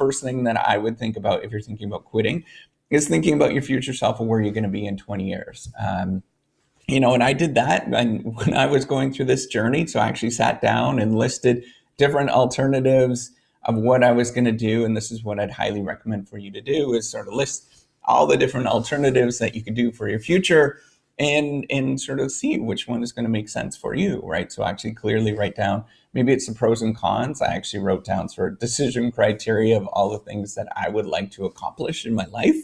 first thing that I would think about if you're thinking about quitting is thinking about your future self and where you're going to be in 20 years. And I did that when I was going through this journey. So I actually sat down and listed different alternatives of what I was going to do. And this is what I'd highly recommend for you to do, is sort of list all the different alternatives that you could do for your future, and sort of see which one is going to make sense for you, right? So actually clearly write down, maybe it's the pros and cons. I actually wrote down sort of decision criteria of all the things that I would like to accomplish in my life.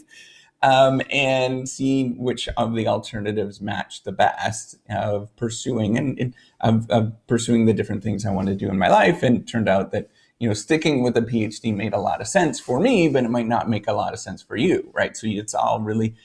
And see which of the alternatives match the best of pursuing of pursuing the different things I want to do in my life. And it turned out that, sticking with a PhD made a lot of sense for me, but it might not make a lot of sense for you, right? So it's all really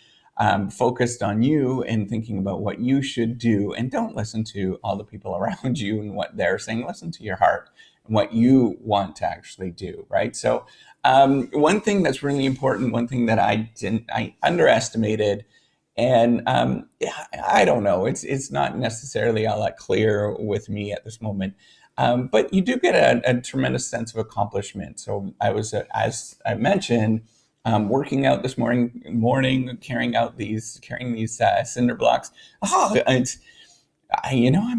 focused on you and thinking about what you should do, and don't listen to all the people around you and what they're saying. Listen to your heart and what you want to actually do, right? So one thing that's really important, one thing that I underestimated, and I don't know, it's not necessarily all that clear with me at this moment, but you do get a tremendous sense of accomplishment. So I was, as I mentioned, working out this morning, carrying these cinder blocks. I'm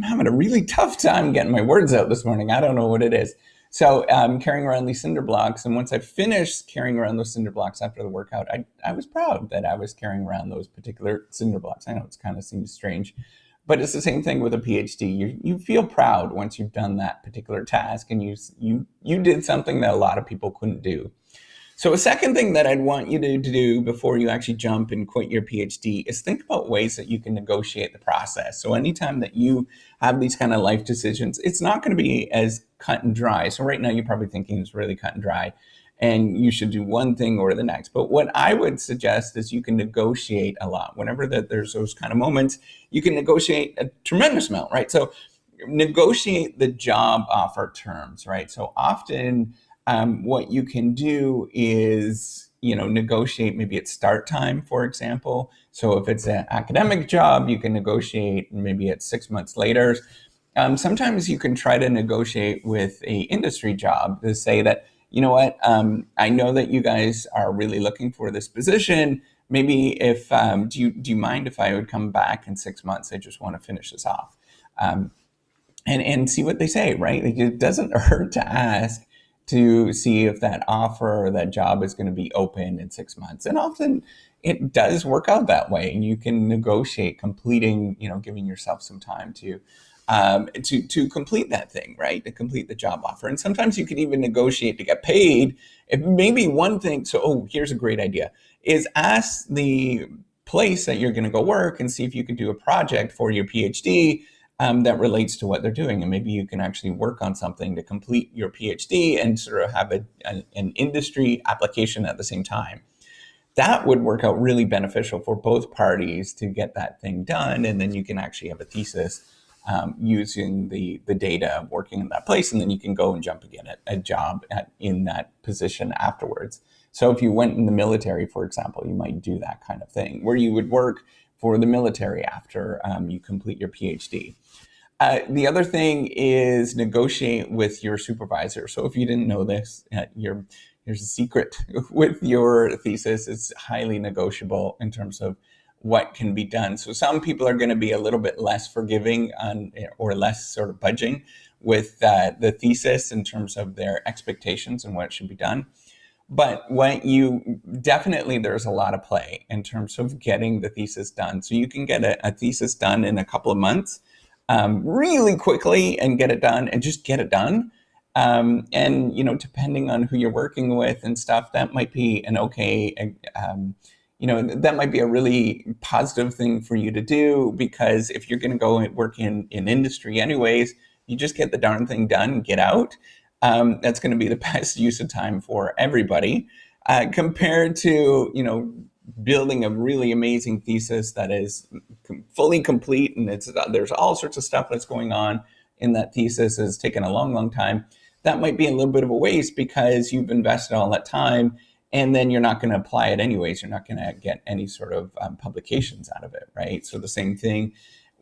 having a really tough time getting my words out this morning. I don't know what it is. So carrying around these cinder blocks. And once I finished carrying around those cinder blocks after the workout, I was proud that I was carrying around those particular cinder blocks. I know it kind of seems strange, but it's the same thing with a PhD. You feel proud once you've done that particular task, and you did something that a lot of people couldn't do. So a second thing that I'd want you to do before you actually jump and quit your PhD is think about ways that you can negotiate the process. So anytime that you have these kind of life decisions, it's not going to be as cut and dry. So right now you're probably thinking it's really cut and dry and you should do one thing or the next. But what I would suggest is you can negotiate a lot. Whenever there's those kind of moments, you can negotiate a tremendous amount, right? So negotiate the job offer terms, right? So often what you can do is, negotiate maybe at start time, for example. So if it's an academic job, you can negotiate maybe at 6 months later. Sometimes you can try to negotiate with a industry job to say that, I know that you guys are really looking for this position. Maybe if, do you mind if I would come back in 6 months? I just want to finish this off. And see what they say, right? Like, it doesn't hurt to ask, to see if that offer or that job is going to be open in 6 months. And often it does work out that way. And you can negotiate completing, giving yourself some time to complete that thing, right? To complete the job offer. And sometimes you can even negotiate to get paid. If maybe one thing, here's a great idea, is ask the place that you're going to go work and see if you can do a project for your PhD that relates to what they're doing. And maybe you can actually work on something to complete your PhD and sort of have an industry application at the same time. That would work out really beneficial for both parties to get that thing done. And then you can actually have a thesis using the data of working in that place. And then you can go and jump again at a job in that position afterwards. So if you went in the military, for example, you might do that kind of thing where you would work for the military after you complete your PhD. The other thing is negotiate with your supervisor. So if you didn't know this, here's a secret with your thesis. It's highly negotiable in terms of what can be done. So some people are going to be a little bit less forgiving or less sort of budging with the thesis in terms of their expectations and what should be done. But there's a lot of play in terms of getting the thesis done. So you can get a thesis done in a couple of months really quickly and get it done and just get it done. And, depending on who you're working with and stuff, that might be that might be a really positive thing for you to do, because if you're going to go and work in industry anyways, you just get the darn thing done and get out. That's going to be the best use of time for everybody, compared to, building a really amazing thesis that is fully complete. And there's all sorts of stuff that's going on in that thesis. It's taken a long, long time. That might be a little bit of a waste because you've invested all that time and then you're not going to apply it anyways. You're not going to get any sort of publications out of it, right? So the same thing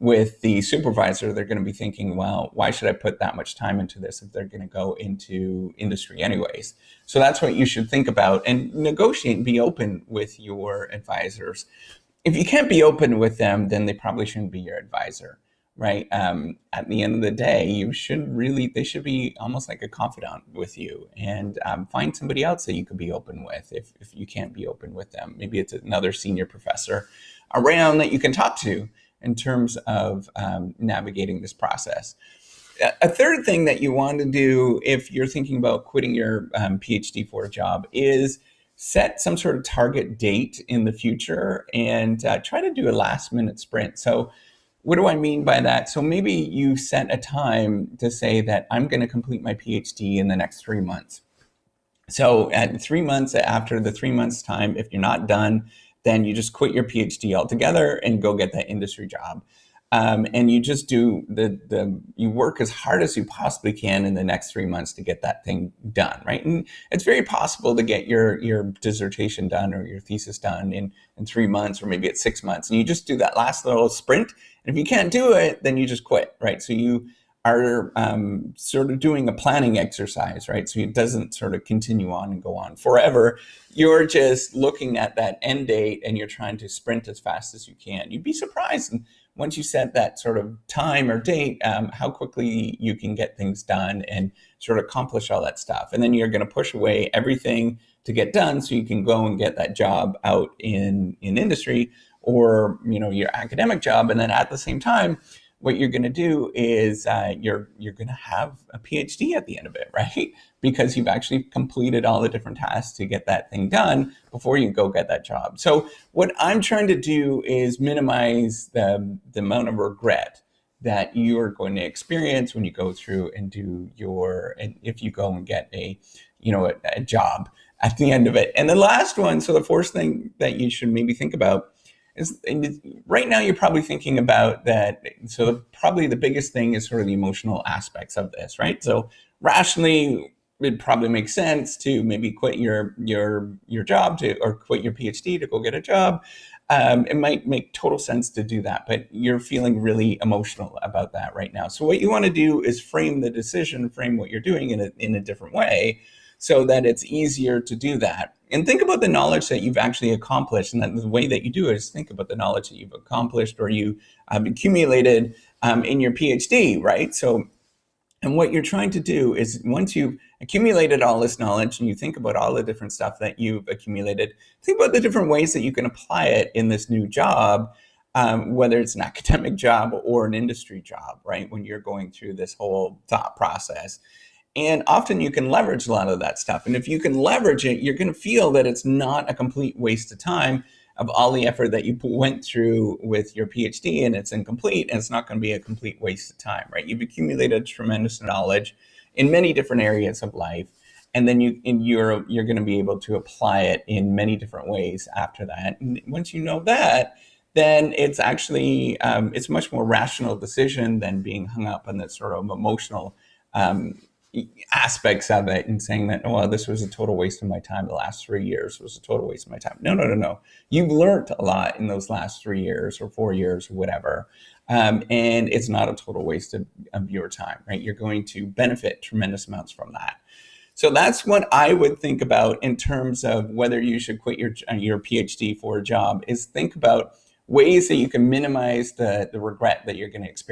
with the supervisor, they're going to be thinking, well, why should I put that much time into this if they're going to go into industry anyways? So that's what you should think about, and negotiate and be open with your advisors. If you can't be open with them, then they probably shouldn't be your advisor, right? At the end of the day, they should be almost like a confidant with you, and find somebody else that you could be open with if you can't be open with them. Maybe it's another senior professor around that you can talk to in terms of navigating this process. A third thing that you want to do if you're thinking about quitting your PhD for a job is set some sort of target date in the future, and try to do a last minute sprint. So what do I mean by that? So maybe you set a time to say that I'm going to complete my PhD in the next 3 months. So at 3 months, after the 3 months time, if you're not done, then you just quit your PhD altogether and go get that industry job. And you just do you work as hard as you possibly can in the next 3 months to get that thing done, right? And it's very possible to get your dissertation done or your thesis done in 3 months, or maybe it's 6 months. And you just do that last little sprint. And if you can't do it, then you just quit, right? So you are sort of doing a planning exercise, right? So it doesn't sort of continue on and go on forever. You're just looking at that end date and you're trying to sprint as fast as you can. You'd be surprised once you set that sort of time or date, how quickly you can get things done and sort of accomplish all that stuff. And then you're going to push away everything to get done so you can go and get that job out in industry, or your academic job. And then at the same time, what you're going to do is you're going to have a PhD at the end of it, right? Because you've actually completed all the different tasks to get that thing done before you go get that job. So what I'm trying to do is minimize the amount of regret that you are going to experience when you go through and do if you go and get a job at the end of it. And the last one, so the fourth thing that you should maybe think about is, right now you're probably thinking about that. So probably the biggest thing is sort of the emotional aspects of this, right? So rationally, it probably makes sense to maybe quit your job or quit your PhD to go get a job. It might make total sense to do that, but you're feeling really emotional about that right now. So what you want to do is frame the decision, frame what you're doing in a different way, so that it's easier to do that. And think about the knowledge that you've actually accomplished. And the way that you do it is think about the knowledge that you've accomplished or you have accumulated in your PhD, right? So, and what you're trying to do is, once you've accumulated all this knowledge and you think about all the different stuff that you've accumulated, think about the different ways that you can apply it in this new job, whether it's an academic job or an industry job, right? When you're going through this whole thought process. And often you can leverage a lot of that stuff. And if you can leverage it, you're going to feel that it's not a complete waste of time of all the effort that you went through with your PhD, and it's incomplete, and it's not going to be a complete waste of time, right? You've accumulated tremendous knowledge in many different areas of life, and then you're going to be able to apply it in many different ways after that. And once you know that, then it's actually it's a much more rational decision than being hung up on that sort of emotional aspects of it and saying that, oh, this was a total waste of my time. The last 3 years was a total waste of my time. No. You've learned a lot in those last 3 years or 4 years or whatever. And it's not a total waste of your time, right? You're going to benefit tremendous amounts from that. So that's what I would think about in terms of whether you should quit your PhD for a job, is think about ways that you can minimize the regret that you're going to experience.